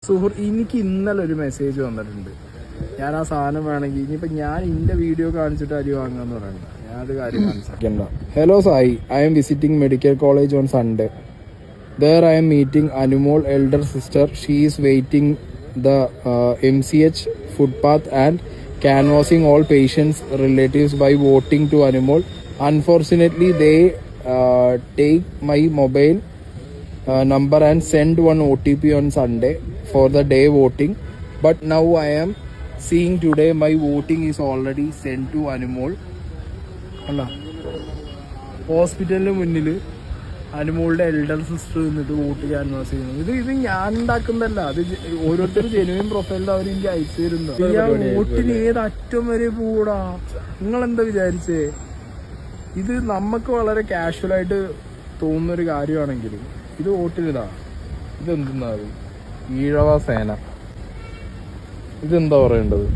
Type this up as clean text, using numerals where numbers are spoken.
എനിക്ക് ഇന്നലെ ഒരു മെസ്സേജ് വന്നിട്ടുണ്ട്. ഞാൻ ആ സാധനം വേണമെങ്കിൽ ഇനിയിപ്പോൾ ഞാൻ എൻ്റെ വീഡിയോ കാണിച്ചിട്ട് അരി വാങ്ങാന്ന് പറയണ്ട. ഞാനത് കാര്യം മനസ്സിലാക്കണ്ട. Hello Sai, I am visiting medical college on Sunday. There I am meeting Anumol elder sister. She is waiting the MCH footpath and canvassing all patients relatives by voting to Anumol. Unfortunately, they take my mobile number and send one OTP on Sunday for the day voting. But now I am seeing today my voting is already sent to Anumol. അല്ല, ഹോസ്പിറ്റലിന് മുന്നിൽ അനുമോളുടെ elder sister നിന്നിട്ട് vote canvas ചെയ്യുന്നത്. ഇത് ഞാൻ ഉണ്ടാക്കുന്നതല്ല, അത് ഓരോരുത്തർ genuine പ്രൊഫൈലിൽ അവർ എനിക്ക് അയച്ചു തരുന്നത്. വോട്ടിന് ഏത് അറ്റം വരെ പോടാ, നിങ്ങളെന്താ വിചാരിച്ചേ? ഇത് നമുക്ക് വളരെ കാഷ്വലായിട്ട് തോന്നുന്നൊരു കാര്യമാണെങ്കിലും ഇത് വോട്ടിനിതാ. ഇതെന്താ ഈഴവ സേന, ഇതെന്താ പറയേണ്ടത്?